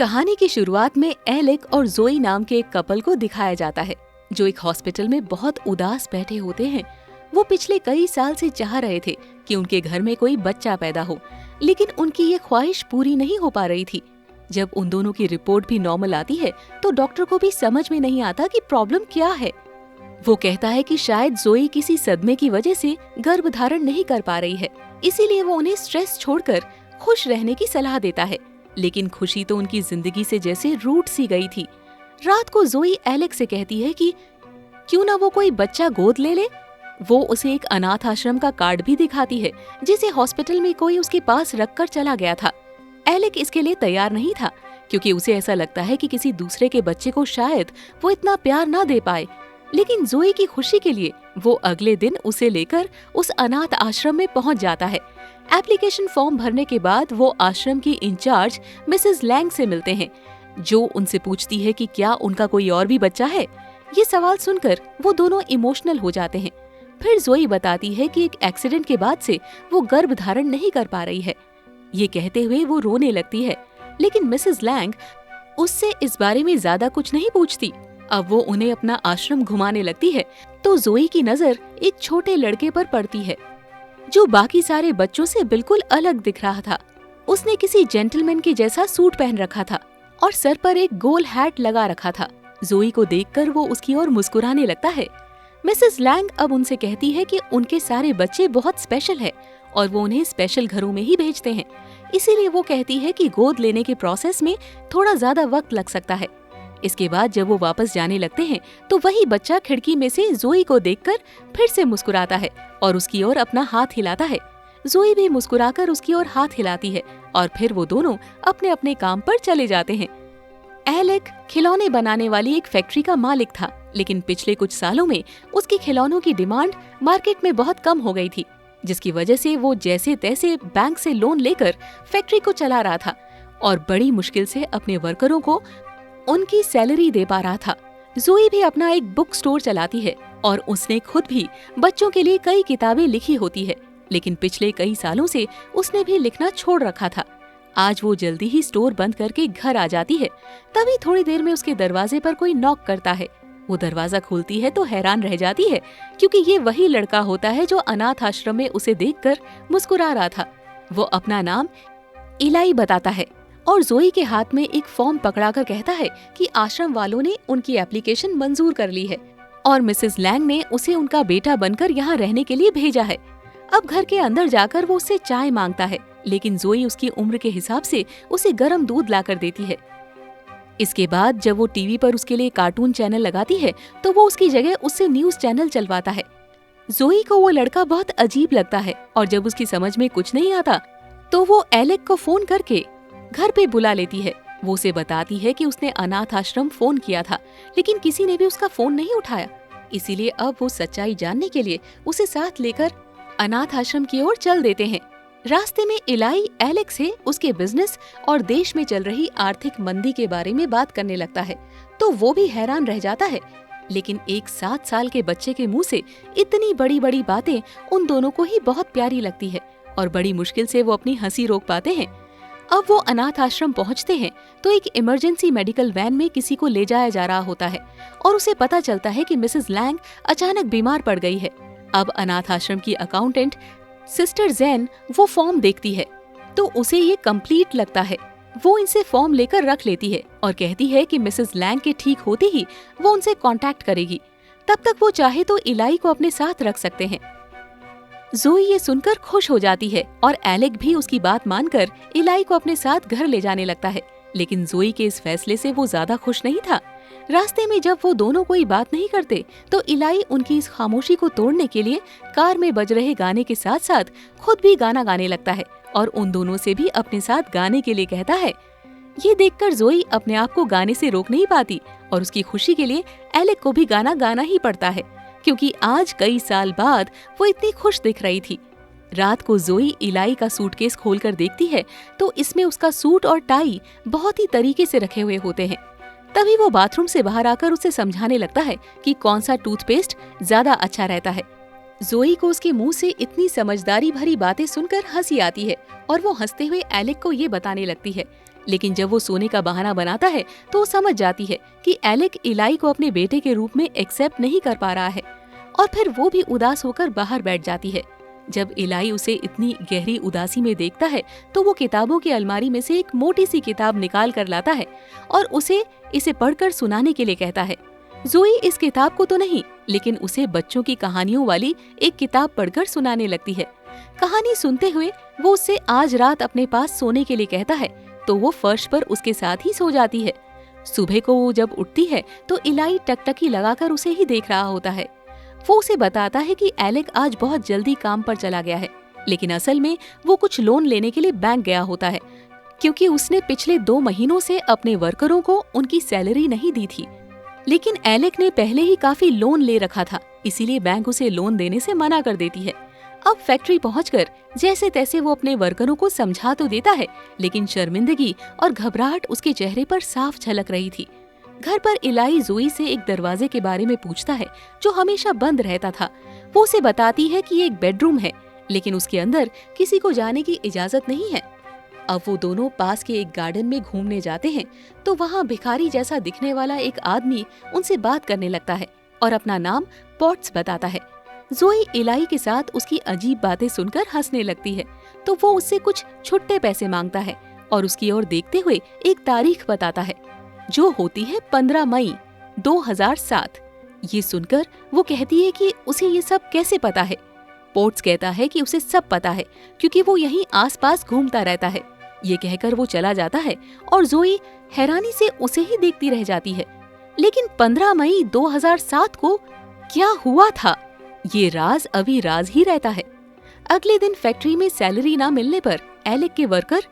कहानी की शुरुआत में एलेक और जोई नाम के एक कपल को दिखाया जाता है जो एक हॉस्पिटल में बहुत उदास बैठे होते हैं। वो पिछले कई साल से चाह रहे थे कि उनके घर में कोई बच्चा पैदा हो, लेकिन उनकी ये ख्वाहिश पूरी नहीं हो पा रही थी। जब उन दोनों की रिपोर्ट भी नॉर्मल आती है तो डॉक्टर को भी समझ में नहीं आता कि प्रॉब्लम क्या है। वो कहता है कि शायद जोई किसी सदमे की वजह से गर्भ धारण नहीं कर पा रही है, इसीलिए वो उन्हें स्ट्रेस छोड़कर खुश रहने की सलाह देता है। लेकिन खुशी तो उनकी जिंदगी से जैसे रूठ सी गई थी। रात को जोई एलेक से कहती है कि क्यों ना वो कोई बच्चा गोद ले ले। वो उसे एक अनाथ आश्रम का कार्ड भी दिखाती है जिसे हॉस्पिटल में कोई उसके पास रखकर चला गया था। एलेक इसके लिए तैयार नहीं था क्योंकि उसे ऐसा लगता है कि किसी दूसरे के बच्चे को शायद वो इतना प्यार ना दे पाए। लेकिन जोई की खुशी के लिए वो अगले दिन उसे लेकर उस अनाथ आश्रम में पहुंच जाता है। एप्लीकेशन फॉर्म भरने के बाद वो आश्रम की इंचार्ज मिसेस लैंग से मिलते हैं, जो उनसे पूछती है कि क्या उनका कोई और भी बच्चा है। ये सवाल सुनकर वो दोनों इमोशनल हो जाते हैं। फिर जोई बताती है कि एक एक्सीडेंट के बाद से वो गर्भ धारण नहीं कर पा रही है। ये कहते हुए वो रोने लगती है, लेकिन मिसेस लैंग उससे इस बारे में ज्यादा कुछ नहीं पूछती। अब वो उन्हें अपना आश्रम घुमाने लगती है तो जोई की नजर एक छोटे लड़के पर पड़ती है जो बाकी सारे बच्चों से बिल्कुल अलग दिख रहा था। उसने किसी जेंटलमैन के जैसा सूट पहन रखा था और सर पर एक गोल हैट लगा रखा था। जोई को देखकर वो उसकी ओर मुस्कुराने लगता है। मिसेस लैंग अब उनसे कहती है कि उनके सारे बच्चे बहुत स्पेशल है और वो उन्हें स्पेशल घरों में ही भेजते हैं, इसीलिए वो कहती है कि गोद लेने के प्रोसेस में थोड़ा ज्यादा वक्त लग सकता है। इसके बाद जब वो वापस जाने लगते हैं तो वही बच्चा खिड़की में से जोई को देखकर फिर से मुस्कुराता है और उसकी ओर अपना हाथ हिलाता है। जोई भी मुस्कुराकर उसकी ओर हाथ हिलाती है और फिर वो दोनों अपने अपने काम पर चले जाते हैं। एलेक खिलौने बनाने वाली एक फैक्ट्री का मालिक था, लेकिन पिछले कुछ सालों में उसके खिलौनों की डिमांड मार्केट में बहुत कम हो गई थी, जिसकी वजह से वो जैसे तैसे बैंक से लोन लेकर फैक्ट्री को चला रहा था और बड़ी मुश्किल से अपने वर्करों को उनकी सैलरी दे पा रहा था। जोई भी अपना एक बुक स्टोर चलाती है और उसने खुद भी बच्चों के लिए कई किताबें लिखी होती है, लेकिन पिछले कई सालों से उसने भी लिखना छोड़ रखा था। आज वो जल्दी ही स्टोर बंद करके घर आ जाती है। तभी थोड़ी देर में उसके दरवाजे पर कोई नॉक करता है। वो दरवाजा खोलती है तो हैरान रह जाती है क्योंकि ये वही लड़का होता है जो अनाथ आश्रम में उसे देखकर मुस्कुरा रहा था। वो अपना नाम इलाई बताता है और जोई के हाथ में एक फॉर्म पकड़ाकर कहता है कि आश्रम वालों ने उनकी एप्लीकेशन मंजूर कर ली है और मिसेस लैंग ने उसे उनका बेटा बनकर यहाँ रहने के लिए भेजा है। अब घर के अंदर जाकर वो उससे चाय मांगता है, लेकिन जोई उसकी उम्र के हिसाब से उसे गर्म दूध लाकर देती है। इसके बाद जब वो टीवी पर उसके लिए कार्टून चैनल लगाती है तो वो उसकी जगह उससे न्यूज चैनल चलवाता है। जोई को वो लड़का बहुत अजीब लगता है और जब उसकी समझ में कुछ नहीं आता तो वो एलेक को फोन करके घर पे बुला लेती है। वो उसे बताती है कि उसने अनाथ आश्रम फोन किया था, लेकिन किसी ने भी उसका फोन नहीं उठाया। इसीलिए अब वो सच्चाई जानने के लिए उसे साथ लेकर अनाथ आश्रम की ओर चल देते हैं। रास्ते में इलाई एलेक से उसके बिजनेस और देश में चल रही आर्थिक मंदी के बारे में बात करने लगता है, तो वो भी हैरान रह जाता है। लेकिन एक 7 साल के बच्चे के मुंह से इतनी बड़ी बड़ी बातें उन दोनों को ही बहुत प्यारी लगती है और बड़ी मुश्किल से वो अपनी हंसी रोक पाते हैं। अब वो अनाथ आश्रम पहुंचते हैं तो एक इमरजेंसी मेडिकल वैन में किसी को ले जाया जा रहा होता है और उसे पता चलता है कि मिसेस लैंग अचानक बीमार पड़ गई है। अब अनाथ आश्रम की अकाउंटेंट सिस्टर जैन वो फॉर्म देखती है तो उसे ये कंप्लीट लगता है। वो इनसे फॉर्म लेकर रख लेती है और कहती है कि मिसेस लैंग के ठीक होते ही वो उनसे कांटेक्ट करेगी। तब तक वो चाहे तो इलाई को अपने साथ रख सकते हैं। जोई ये सुनकर खुश हो जाती है और एलेक भी उसकी बात मानकर इलाई को अपने साथ घर ले जाने लगता है। लेकिन जोई के इस फैसले से वो ज्यादा खुश नहीं था। रास्ते में जब वो दोनों कोई बात नहीं करते तो इलाई उनकी इस खामोशी को तोड़ने के लिए कार में बज रहे गाने के साथ साथ खुद भी गाना गाने लगता है और उन दोनों से भी अपने साथ गाने के लिए कहता है। ये देखकर जोई अपने आप को गाने से रोक नहीं पाती और उसकी खुशी के लिए एलेक को भी गाना गाना ही पड़ता है, क्योंकि आज कई साल बाद वो इतनी खुश दिख रही थी। रात को जोई इलाई का सूटकेस खोलकर देखती है तो इसमें उसका सूट और टाई बहुत ही तरीके से रखे हुए होते हैं। तभी वो बाथरूम से बाहर आकर उसे समझाने लगता है कि कौन सा टूथपेस्ट ज्यादा अच्छा रहता है। जोई को उसके मुंह से इतनी समझदारी भरी बातें सुनकर हंसी आती है और वो हंसते हुए एलेक को ये बताने लगती है लेकिन जब वो सोने का बहाना बनाता है तो वो समझ जाती है कि एलेक इलाई को अपने बेटे के रूप में एक्सेप्ट नहीं कर पा रहा है, और फिर वो भी उदास होकर बाहर बैठ जाती है। जब इलाई उसे इतनी गहरी उदासी में देखता है तो वो किताबों की अलमारी में से एक मोटी सी किताब निकाल कर लाता है और इसे पढ़कर सुनाने के लिए कहता है। जोई इस किताब को तो नहीं, लेकिन उसे बच्चों की कहानियों वाली एक किताब पढ़कर सुनाने लगती है। कहानी सुनते हुए वो उससे आज रात अपने पास सोने के लिए कहता है, तो वो फर्श पर उसके साथ ही सो जाती है। सुबह को वो जब उठती है तो इलाई टकटकी लगाकर उसे ही देख रहा होता है। वो उसे बताता है कि एलेक आज बहुत जल्दी काम पर चला गया है, लेकिन असल में वो कुछ लोन लेने के लिए बैंक गया होता है, क्योंकि उसने पिछले 2 महीनों से अपने वर्करों को उनकी सैलरी नहीं दी थी। लेकिन एलेक ने पहले ही काफी लोन ले रखा था, इसीलिए बैंक उसे लोन देने से मना कर देती है। अब फैक्ट्री पहुंचकर जैसे तैसे वो अपने वर्करों को समझा तो देता है, लेकिन शर्मिंदगी और घबराहट उसके चेहरे पर साफ झलक रही थी। घर पर इलाई जोई से एक दरवाजे के बारे में पूछता है जो हमेशा बंद रहता था। वो उसे बताती है कि ये एक बेडरूम है, लेकिन उसके अंदर किसी को जाने की इजाजत नहीं है। अब वो दोनों पास के एक गार्डन में घूमने जाते हैं तो वहाँ भिखारी जैसा दिखने वाला एक आदमी उनसे बात करने लगता है और अपना नाम पॉट्स बताता है। जोई इलाई के साथ उसकी अजीब बातें सुनकर हंसने लगती है, तो वो उससे कुछ छुट्टे पैसे मांगता है और उसकी ओर देखते हुए एक तारीख बताता है, जो होती है 15 मई 2007। ये सुनकर वो कहती है कि उसे ये सब कैसे पता है। पोर्ट्स कहता है कि उसे सब पता है क्योंकि वो यहीं आसपास घूमता रहता है। ये कहकर वो चला जाता है और जोई हैरानी से उसे ही देखती रह जाती है। लेकिन 15 मई 2007 को क्या हुआ था, ये राज अभी राज ही रहता है। अगले दिन फैक्ट्री में सैलरी ना मिलने पर एलेक के वर्कर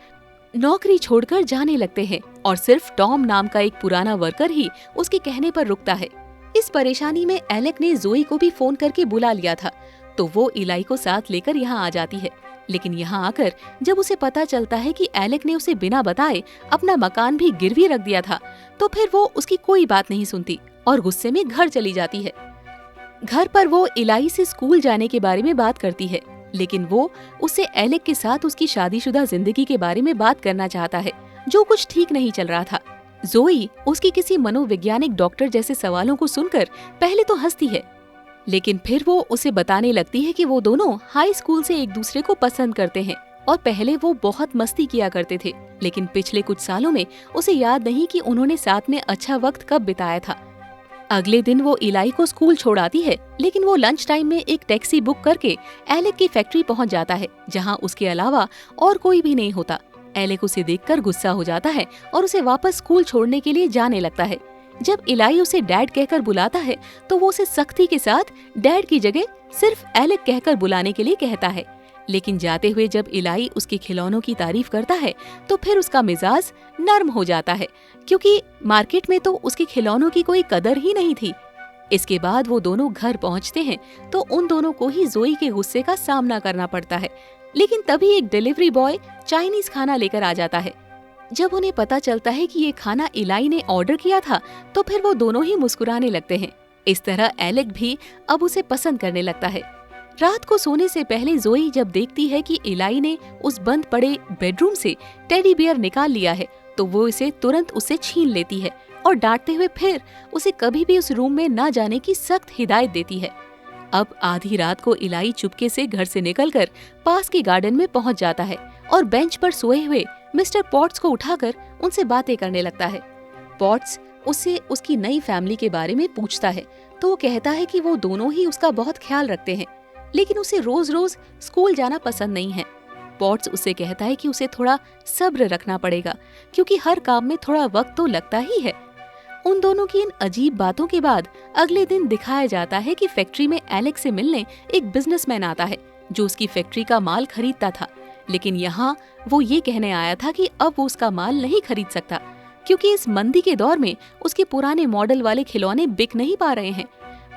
नौकरी छोड़कर जाने लगते हैं और सिर्फ टॉम नाम का एक पुराना वर्कर ही उसके कहने पर रुकता है। इस परेशानी में एलेक ने जोई को भी फोन करके बुला लिया था, तो वो इलाई को साथ लेकर यहाँ आ जाती है। लेकिन यहाँ आकर जब उसे पता चलता है कि एलेक ने उसे बिना बताए अपना मकान भी गिरवी रख दिया था, तो फिर वो उसकी कोई बात नहीं सुनती और गुस्से में घर चली जाती है। घर पर वो इलाई से स्कूल जाने के बारे में बात करती है, लेकिन वो उससे एलेक के साथ उसकी शादीशुदा जिंदगी के बारे में बात करना चाहता है, जो कुछ ठीक नहीं चल रहा था। जोई उसकी किसी मनोवैज्ञानिक डॉक्टर जैसे सवालों को सुनकर पहले तो हंसती है, लेकिन फिर वो उसे बताने लगती है कि वो दोनों हाई स्कूल से एक दूसरे को पसंद करते हैं और पहले वो बहुत मस्ती किया करते थे, लेकिन पिछले कुछ सालों में उसे याद नहीं कि उन्होंने साथ में अच्छा वक्त कब बिताया था। अगले दिन वो इलाई को स्कूल छोड़ाती है, लेकिन वो लंच टाइम में एक टैक्सी बुक करके एलेक की फैक्ट्री पहुंच जाता है, जहां उसके अलावा और कोई भी नहीं होता। एलेक उसे देखकर गुस्सा हो जाता है और उसे वापस स्कूल छोड़ने के लिए जाने लगता है। जब इलाई उसे डैड कहकर बुलाता है तो वो उसे सख्ती के साथ डैड की जगह सिर्फ एलेक कहकर बुलाने के लिए कहता है। लेकिन जाते हुए जब इलाई उसके खिलौनों की तारीफ करता है तो फिर उसका मिजाज नर्म हो जाता है, क्योंकि मार्केट में तो उसके खिलौनों की कोई कदर ही नहीं थी। इसके बाद वो दोनों घर पहुंचते हैं तो उन दोनों को ही जोई के गुस्से का सामना करना पड़ता है। लेकिन तभी एक डिलीवरी बॉय चाइनीज खाना लेकर आ जाता है। जब उन्हें पता चलता है कि ये खाना इलाई ने ऑर्डर किया था तो फिर वो दोनों ही मुस्कुराने लगते हैं। इस तरह एलेक भी अब उसे पसंद करने लगता है। रात को सोने से पहले जोई जब देखती है कि इलाई ने उस बंद पड़े बेडरूम से टेडी बियर निकाल लिया है तो वो इसे तुरंत उससे छीन लेती है और डांटते हुए फिर उसे कभी भी उस रूम में न जाने की सख्त हिदायत देती है। अब आधी रात को इलाई चुपके से घर से निकलकर पास के गार्डन में पहुंच जाता है और बेंच पर सोए हुए मिस्टर पॉट्स को उठाकर उनसे बातें करने लगता है। पॉट्स उससे उसकी नई फैमिली के बारे में पूछता है तो वो कहता है कि वो दोनों ही उसका बहुत ख्याल रखते हैं, लेकिन उसे रोज रोज स्कूल जाना पसंद नहीं है। पॉट्स उसे कहता है कि उसे थोड़ा सब्र रखना पड़ेगा, क्योंकि हर काम में थोड़ा वक्त तो लगता ही है। उन दोनों की इन अजीब बातों के बाद अगले दिन दिखाया जाता है कि फैक्ट्री में एलेक से मिलने एक बिजनेसमैन आता है जो उसकी फैक्ट्री का माल खरीदता था, लेकिन यहाँ वो ये कहने आया था कि अब वो उसका माल नहीं खरीद सकता, क्योंकि इस मंदी के दौर में उसके पुराने मॉडल वाले खिलौने बिक नहीं पा रहे हैं।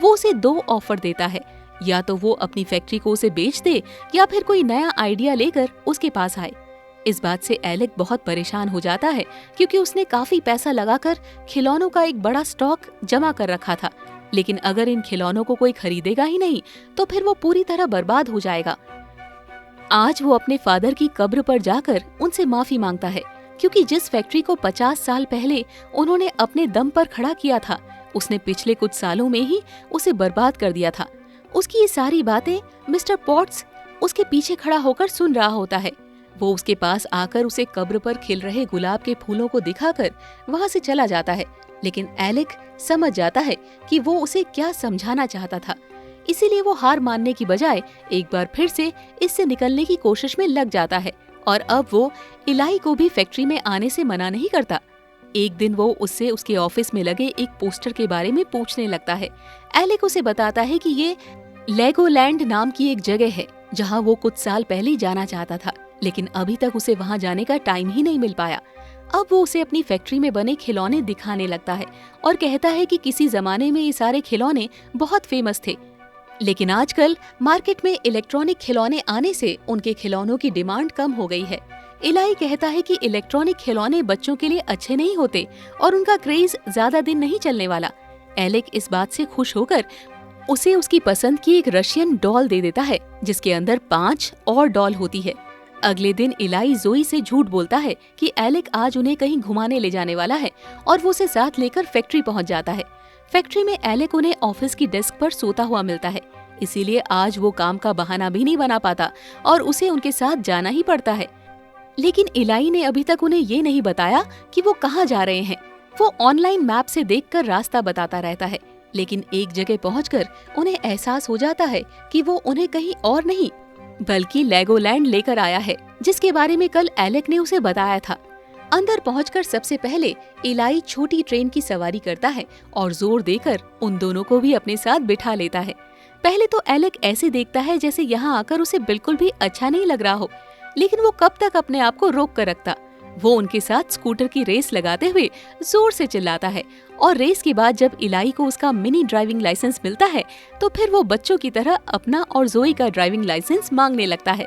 वो उसे 2 ऑफर देता है, या तो वो अपनी फैक्ट्री को उसे बेच दे या फिर कोई नया आइडिया लेकर उसके पास आए। इस बात से एलेक बहुत परेशान हो जाता है, क्योंकि उसने काफी पैसा लगाकर खिलौनों का एक बड़ा स्टॉक जमा कर रखा था, लेकिन अगर इन खिलौनों को कोई खरीदेगा ही नहीं तो फिर वो पूरी तरह बर्बाद हो जाएगा। आज वो अपने फादर की कब्र पर जाकर उनसे माफी मांगता है, क्योंकि जिस फैक्ट्री को 50 साल पहले उन्होंने अपने दम पर खड़ा किया था, उसने पिछले कुछ सालों में ही उसे बर्बाद कर दिया था। उसकी ये सारी बातें मिस्टर पॉट्स उसके पीछे खड़ा होकर सुन रहा होता है। वो उसके पास आकर उसे कब्र पर खिल रहे गुलाब के फूलों को दिखाकर वहाँ से चला जाता है, लेकिन एलेक समझ जाता है कि वो उसे क्या समझाना चाहता था। इसीलिए वो हार मानने की बजाय एक बार फिर से इससे निकलने की कोशिश में लग जाता है और अब वो इलाई को भी फैक्ट्री में आने से मना नहीं करता। एक दिन वो उससे उसके ऑफिस में लगे एक पोस्टर के बारे में पूछने लगता है। एलेक उसे बताता है कि ये लेगोलैंड नाम की एक जगह है जहाँ वो कुछ साल पहले ही जाना चाहता था, लेकिन अभी तक उसे वहाँ जाने का टाइम ही नहीं मिल पाया। अब वो उसे अपनी फैक्ट्री में बने खिलौने दिखाने लगता है और कहता है कि किसी जमाने में ये सारे खिलौने बहुत फेमस थे, लेकिन आजकल मार्केट में इलेक्ट्रॉनिक खिलौने आने से उनके खिलौनों की डिमांड कम हो गई है। इलाई कहता है कि इलेक्ट्रॉनिक खिलौने बच्चों के लिए अच्छे नहीं होते और उनका क्रेज ज्यादा दिन नहीं चलने वाला। एलेक इस बात से खुश होकर उसे उसकी पसंद की एक रशियन डॉल दे देता है, जिसके अंदर 5 और डॉल होती है। अगले दिन इलाई जोई से झूठ बोलता है कि एलेक आज उन्हें कहीं घुमाने ले जाने वाला है और वो उसे साथ लेकर फैक्ट्री पहुंच जाता है। फैक्ट्री में एलेक उन्हें ऑफिस की डेस्क पर सोता हुआ मिलता है, इसीलिए आज वो काम का बहाना भी नहीं बना पाता और उसे उनके साथ जाना ही पड़ता है। लेकिन इलाई ने अभी तक उन्हें ये नहीं बताया कि वो कहाँ जा रहे हैं। वो ऑनलाइन मैप से देखकर रास्ता बताता रहता है, लेकिन एक जगह पहुंचकर उन्हें एहसास हो जाता है कि वो उन्हें कहीं और नहीं बल्कि लेगोलैंड लेकर आया है, जिसके बारे में कल एलेक ने उसे बताया था। अंदर पहुंचकर सबसे पहले इलाई छोटी ट्रेन की सवारी करता है और जोर देकर उन दोनों को भी अपने साथ बिठा लेता है। पहले तो एलेक ऐसे देखता है जैसे यहाँ आकर उसे बिल्कुल भी अच्छा नहीं लग रहा हो, लेकिन वो कब तक अपने आप को रोक कर रखता। वो उनके साथ स्कूटर की रेस लगाते हुए जोर से चिल्लाता है और रेस के बाद जब इलाई को उसका मिनी ड्राइविंग लाइसेंस मिलता है तो फिर वो बच्चों की तरह अपना और जोई का ड्राइविंग लाइसेंस मांगने लगता है।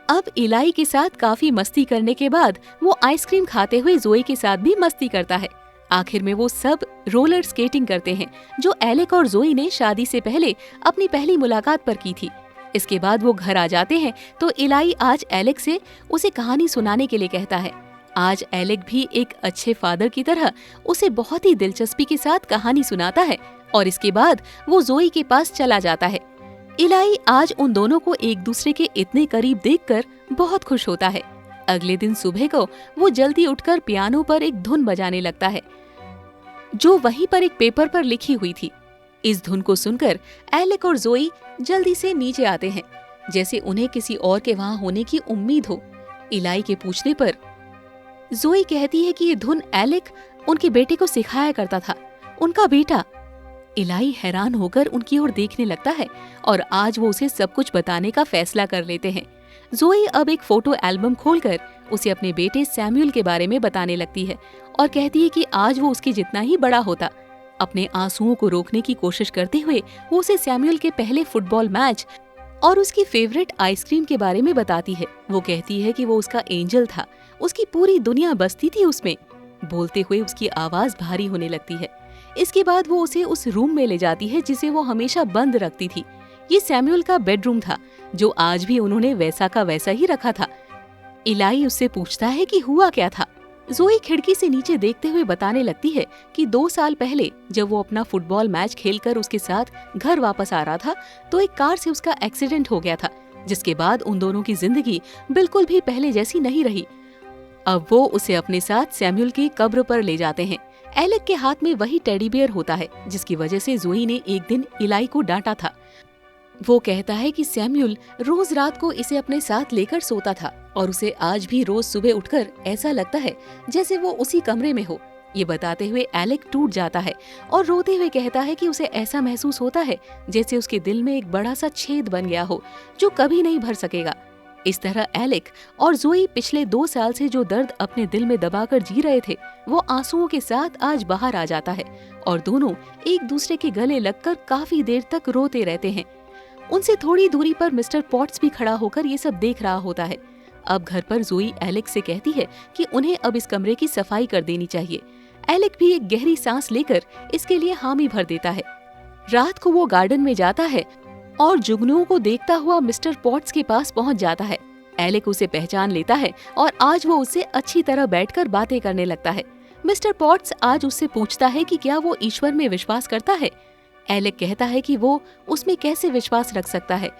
अब इलाई के साथ काफी मस्ती करने के बाद वो आइसक्रीम खाते हुए जोई के साथ भी मस्ती करता है। आखिर में वो सब रोलर स्केटिंग करते हैं, जो एलेक और जोई ने शादी से पहले अपनी पहली मुलाकात पर की थी। इसके बाद वो घर आ जाते हैं तो इलाई आज एलेक से उसे कहानी सुनाने के लिए कहता है। आज एलेक भी एक अच्छे फादर की तरह उसे बहुत ही दिलचस्पी के साथ कहानी सुनाता है और इसके बाद वो जोई के पास चला जाता है। इलाई आज उन दोनों को एक दूसरे के इतने करीब देखकर बहुत खुश होता है। अगले दिन सुबह को वो जल्दी उठकर पियानो पर एक धुन बजाने लगता है, जो वहीं पर एक पेपर पर लिखी हुई थी। इस धुन को सुनकर एलेक और जोई जल्दी से नीचे आते हैं, जैसे उन्हें किसी और के वहाँ होने की उम्मीद हो। इलाई के पूछने पर जोई कहती है कि ये धुन एलेक उनके बेटे को सिखाया करता था। उनका बेटा? इलाई हैरान होकर उनकी ओर देखने लगता है और आज वो उसे सब कुछ बताने का फैसला कर लेते हैं। जोई अब एक फोटो एल्बम खोलकर उसे अपने बेटे सैमुअल के बारे में बताने लगती है और कहती है कि आज वो उसके जितना ही बड़ा होता। अपने आंसुओं को रोकने की कोशिश करते हुए वो उसे सैमुअल के पहले फुटबॉल मैच और उसकी फेवरेट आइसक्रीम के बारे में बताती है। वो कहती है कि वो उसका एंजल था, उसकी पूरी दुनिया बसती थी उसमें। बोलते हुए उसकी आवाज भारी होने लगती है। इसके बाद वो उसे उस रूम में ले जाती है जिसे वो हमेशा बंद रखती थी। ये सैमुअल का बेडरूम था, जो आज भी उन्होंने वैसा का वैसा ही रखा था। इलाई उससे पूछता है कि हुआ क्या था। जोई खिड़की से नीचे देखते हुए बताने लगती है कि 2 साल पहले जब वो अपना फुटबॉल मैच खेलकर उसके साथ घर वापस आ रहा था तो एक कार से उसका एक्सीडेंट हो गया था, जिसके बाद उन दोनों की जिंदगी बिल्कुल भी पहले जैसी नहीं रही। अब वो उसे अपने साथ सैमुअल की कब्र पर ले जाते हैं। एलेक के हाथ में वही टेडी बियर होता है जिसकी वजह से जोई ने एक दिन इलाई को डांटा था। वो कहता है कि सैमुअल रोज रात को इसे अपने साथ लेकर सोता था और उसे आज भी रोज सुबह उठकर ऐसा लगता है जैसे वो उसी कमरे में हो। ये बताते हुए एलेक टूट जाता है और रोते हुए कहता है कि उसे ऐसा महसूस होता है जैसे उसके दिल में एक बड़ा सा छेद बन गया हो जो कभी नहीं भर सकेगा। इस तरह एलेक और जोई पिछले 2 साल से जो दर्द अपने दिल में दबाकर जी रहे थे वो आंसुओं के साथ आज बाहर आ जाता है और दोनों एक दूसरे के गले लगकर काफी देर तक रोते रहते हैं। उनसे थोड़ी दूरी पर मिस्टर पॉट्स भी खड़ा होकर ये सब देख रहा होता है। अब घर पर जोई एलेक से कहती है कि उन्हें अब इस कमरे की सफाई कर देनी चाहिए। एलेक भी एक गहरी सांस लेकर इसके लिए हामी भर देता है। रात को वो गार्डन में जाता है और जुगनुओं को देखता हुआ मिस्टर पॉट्स के पास पहुंच जाता है। एलेक उसे पहचान लेता है और आज वो उससे अच्छी तरह बैठकर बातें करने लगता है। मिस्टर पॉट्स आज उससे पूछता है कि क्या वो ईश्वर में विश्वास करता है। एलेक कहता है कि वो उसमें कैसे विश्वास रख सकता है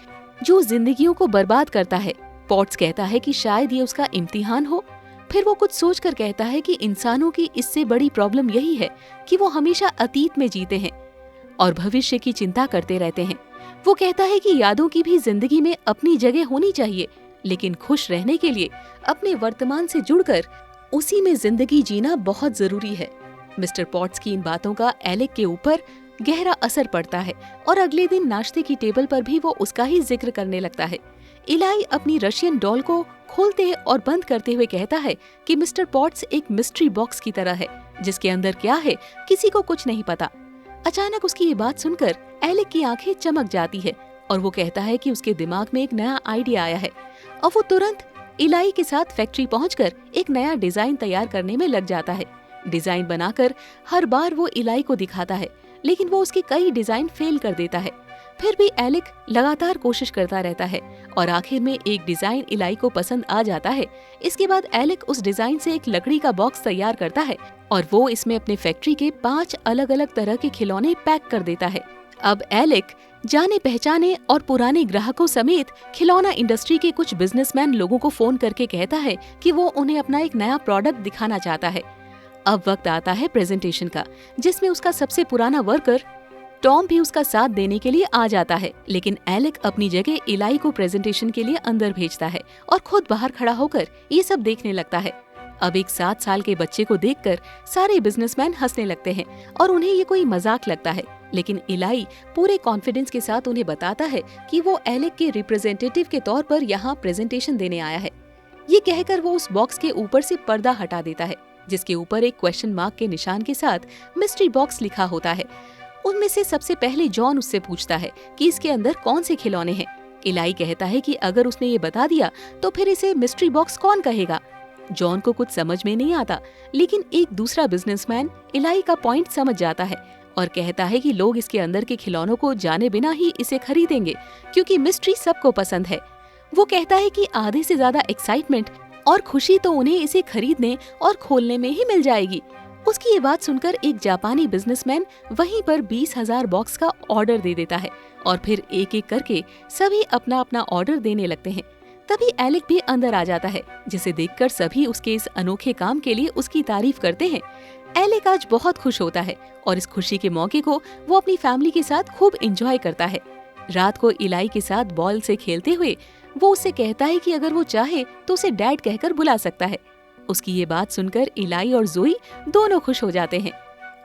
जो जिंदगियों को बर्बाद करता है। पॉट्स कहता है कि शायद ये उसका इम्तिहान हो। फिर वो कुछ सोचकर कहता है कि इंसानों की इससे बड़ी प्रॉब्लम यही है कि वो हमेशा अतीत में जीते हैं और भविष्य की चिंता करते रहते हैं। वो कहता है कि यादों की भी जिंदगी में अपनी जगह होनी चाहिए, लेकिन खुश रहने के लिए अपने वर्तमान से जुड़कर उसी में जिंदगी जीना बहुत जरूरी है। मिस्टर पॉट्स की इन बातों का एलेक के ऊपर गहरा असर पड़ता है और अगले दिन नाश्ते की टेबल पर भी वो उसका ही जिक्र करने लगता है। इलाई अपनी रशियन डॉल को खोलते और बंद करते हुए कहता है कि मिस्टर पॉट्स एक मिस्ट्री बॉक्स की तरह है जिसके अंदर क्या है किसी को कुछ नहीं पता। अचानक उसकी ये बात सुनकर एलेक की आंखें चमक जाती है और वो कहता है कि उसके दिमाग में एक नया आइडिया आया है और वो तुरंत इलाई के साथ फैक्ट्री पहुंचकर एक नया डिजाइन तैयार करने में लग जाता है। डिजाइन बनाकर हर बार वो इलाई को दिखाता है, लेकिन वो उसके कई डिजाइन फेल कर देता है। फिर भी एलेक लगातार कोशिश करता रहता है और आखिर में एक डिजाइन इलाई को पसंद आ जाता है। इसके बाद एलेक उस डिजाइन से एक लकड़ी का बॉक्स तैयार करता है और वो इसमें अपने फैक्ट्री के 5 अलग-अलग तरह के खिलौने पैक कर देता है। अब एलेक जाने पहचाने और पुराने ग्राहकों समेत खिलौना इंडस्ट्री के कुछ बिजनेसमैन लोगों को फोन करके कहता है कि वो उन्हें अपना एक नया प्रोडक्ट दिखाना चाहता है। अब वक्त आता है प्रेजेंटेशन का, जिसमें उसका सबसे पुराना वर्कर टॉम भी उसका साथ देने के लिए आ जाता है, लेकिन एलेक अपनी जगह इलाई को प्रेजेंटेशन के लिए अंदर भेजता है और खुद बाहर खड़ा होकर ये सब देखने लगता है। अब एक 7 साल के बच्चे को देखकर सारे बिजनेसमैन हंसने लगते हैं और उन्हें ये कोई मजाक लगता है, लेकिन इलाई पूरे कॉन्फिडेंस के साथ उन्हें बताता है कि वो एलेक के रिप्रेजेंटेटिव के तौर पर यहाँ प्रेजेंटेशन देने आया है। ये कहकर वो उस बॉक्स के ऊपर से पर्दा हटा देता है, जिसके ऊपर एक क्वेश्चन मार्क के निशान के साथ मिस्ट्री बॉक्स लिखा होता है। उनमें से सबसे पहले जॉन उससे पूछता है कि इसके अंदर कौन से खिलौने हैं। इलाई कहता है कि अगर उसने ये बता दिया तो फिर इसे मिस्ट्री बॉक्स कौन कहेगा। जॉन को कुछ समझ में नहीं आता, लेकिन एक दूसरा बिजनेसमैन इलाई का पॉइंट समझ जाता है और कहता है कि लोग इसके अंदर के खिलौनों को जाने बिना ही इसे खरीदेंगे, क्योंकि मिस्ट्री सबको पसंद है। वो कहता है कि आधे से ज्यादा एक्साइटमेंट और खुशी तो उन्हें इसे खरीदने और खोलने में ही मिल जाएगी। उसकी ये बात सुनकर एक जापानी बिजनेसमैन वहीं पर 20,000 बॉक्स का ऑर्डर दे देता है और फिर एक एक करके सभी अपना अपना ऑर्डर देने लगते हैं। तभी एलेक भी अंदर आ जाता है, जिसे देखकर सभी उसके इस अनोखे काम के लिए उसकी तारीफ करते हैं। एलेक आज बहुत खुश होता है और इस खुशी के मौके को वो अपनी फैमिली के साथ खूब एंजॉय करता है। रात को इलाई के साथ बॉल से खेलते हुए वो उससे कहता है कि अगर वो चाहे तो उसे डैड कहकर बुला सकता है। उसकी ये बात सुनकर इलाई और जोई दोनों खुश हो जाते हैं।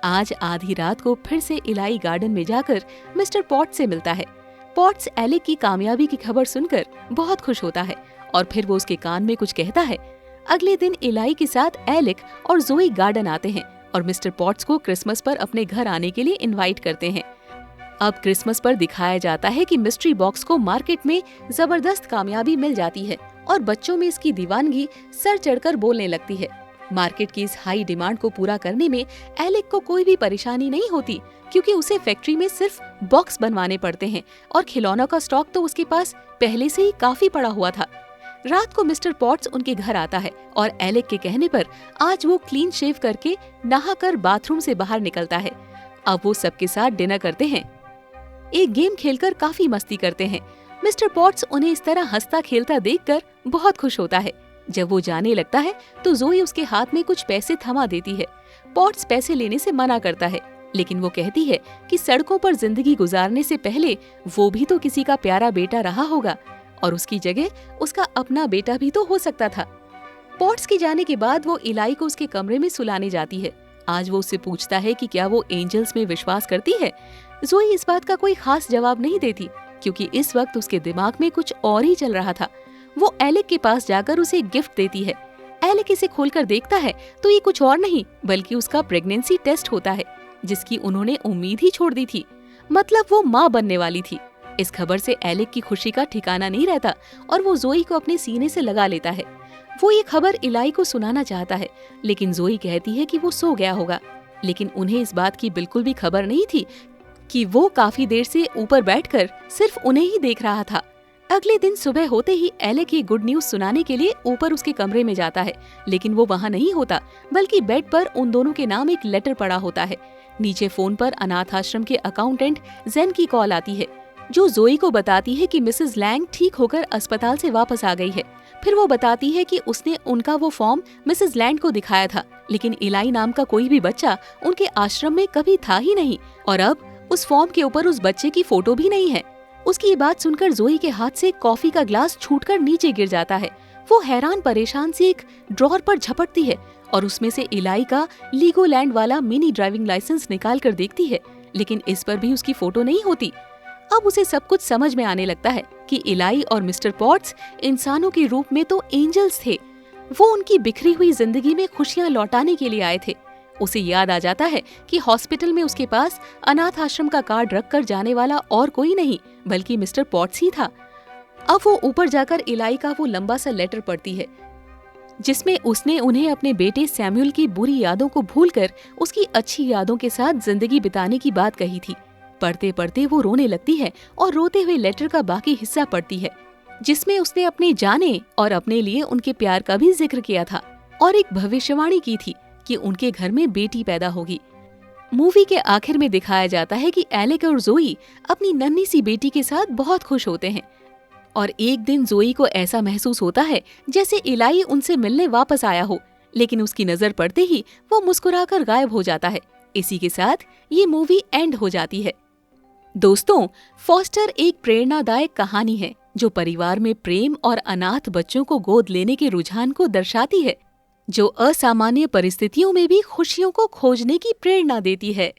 आज आधी रात को फिर से इलाई गार्डन में जाकर मिस्टर पॉट्स से मिलता है। पॉट्स एलेक की कामयाबी की खबर सुनकर बहुत खुश होता है और फिर वो उसके कान में कुछ कहता है। अगले दिन इलाई के साथ एलेक और जोई गार्डन आते हैं और मिस्टर पॉट्स को क्रिसमस पर अपने घर आने के लिए इनवाइट करते हैं। अब क्रिसमस पर दिखाया जाता है कि मिस्ट्री बॉक्स को मार्केट में जबरदस्त कामयाबी मिल जाती है और बच्चों में इसकी दीवानगी सर चढ़कर बोलने लगती है। मार्केट की इस हाई डिमांड को पूरा करने में एलेक को कोई भी परेशानी नहीं होती, क्योंकि उसे फैक्ट्री में सिर्फ बॉक्स बनवाने पड़ते हैं और खिलौनों का स्टॉक तो उसके पास पहले से ही काफी पड़ा हुआ था। रात को मिस्टर पॉट्स उनके घर आता है और एलेक के कहने पर आज वो क्लीन शेव करके नहाकर बाथरूम से बाहर निकलता है। अब वो सबके साथ डिनर करते हैं, एक गेम खेलकर काफी मस्ती करते हैं। मिस्टर पॉट्स उन्हें इस तरह हंसता खेलता देखकर बहुत खुश होता है। जब वो जाने लगता है तो जोई उसके हाथ में कुछ पैसे थमा देती है। पॉट्स पैसे लेने से मना करता है, लेकिन वो कहती है कि सड़कों पर जिंदगी गुजारने से पहले वो भी तो किसी का प्यारा बेटा रहा होगा और उसकी जगह उसका अपना बेटा भी तो हो सकता था। पॉट्स के जाने के बाद वो इलाई को उसके कमरे में सुलाने जाती है। आज वो उससे पूछता है कि क्या वो एंजल्स में विश्वास करती है। जोई इस बात का कोई खास जवाब नहीं देती, क्योंकि इस वक्त उसके दिमाग में कुछ और ही चल रहा था। वो एलेक के पास जाकर उसे गिफ्ट देती है। एलेक इसे खोलकर देखता है तो ये कुछ और नहीं बल्कि उसका प्रेगनेंसी टेस्ट होता है, जिसकी उन्होंने उम्मीद ही छोड़ दी थी। मतलब वो माँ बनने वाली थी। इस खबर से एलेक की खुशी का ठिकाना नहीं रहता और वो जोई को अपने सीने से लगा लेता है। वो ये खबर इलाई को सुनाना चाहता है, लेकिन जोई कहती है कि वो सो गया होगा। लेकिन उन्हें इस बात की बिल्कुल भी खबर नहीं थी कि वो काफी देर से ऊपर बैठकर सिर्फ उन्हें ही देख रहा था। अगले दिन सुबह होते ही एलेक ये गुड न्यूज सुनाने के लिए ऊपर उसके कमरे में जाता है, लेकिन वो वहाँ नहीं होता, बल्कि बेड पर उन दोनों के नाम एक लेटर पड़ा होता है। नीचे फोन पर अनाथ आश्रम के अकाउंटेंट जेन की कॉल आती है, जो जोई को बताती है कि मिसेस लैंग ठीक होकर अस्पताल से वापस आ गई है। फिर वो बताती है कि उसने उनका वो फॉर्म मिसेस लैंड को दिखाया था, लेकिन इलाई नाम का कोई भी बच्चा उनके आश्रम में कभी था ही नहीं, और अब उस फॉर्म के ऊपर उस बच्चे की फोटो भी नहीं है। उसकी ये बात सुनकर जोई के हाथ से कॉफी का ग्लास छूटकर नीचे गिर जाता है। वो हैरान परेशान से एक ड्रॉर पर झपटती है और उसमें से इलाई का लीगोलैंड वाला मिनी ड्राइविंग लाइसेंस निकाल कर देखती है, लेकिन इस पर भी उसकी फोटो नहीं होती। अब उसे सब कुछ समझ में आने लगता है कि इलाई और मिस्टर पॉट्स इंसानों के रूप में तो एंजल्स थे। वो उनकी बिखरी हुई जिंदगी में खुशियां लौटाने के लिए आए थे। उसे याद आ जाता है कि हॉस्पिटल में उसके पास अनाथ आश्रम का कार्ड रख कर जाने वाला और कोई नहीं बल्कि मिस्टर पॉट्स ही था। अब वो ऊपर जाकर इलाई का वो लंबा सा लेटर पढ़ती है, जिसमें उसने उन्हें अपने बेटे सैमुअल की बुरी यादों को भूलकर उसकी अच्छी यादों के साथ जिंदगी बिताने की बात कही थी। पढ़ते पढ़ते वो रोने लगती है और रोते हुए लेटर का बाकी हिस्सा पढ़ती है, जिसमें उसने अपने जाने और अपने लिए उनके प्यार का भी जिक्र किया था और एक भविष्यवाणी की थी कि उनके घर में बेटी पैदा होगी। मूवी के आखिर में दिखाया जाता है कि एलेक और जोई अपनी नन्ही सी बेटी के साथ बहुत खुश होते हैं, और एक दिन जोई को ऐसा महसूस होता है जैसे इलाई उनसे मिलने वापस आया हो, लेकिन उसकी नजर पड़ते ही वो मुस्कुराकर गायब हो जाता है। इसी के साथ ये मूवी एंड हो जाती है। दोस्तों, फॉस्टर एक प्रेरणादायक कहानी है जो परिवार में प्रेम और अनाथ बच्चों को गोद लेने के रुझान को दर्शाती है, जो असामान्य परिस्थितियों में भी खुशियों को खोजने की प्रेरणा देती है।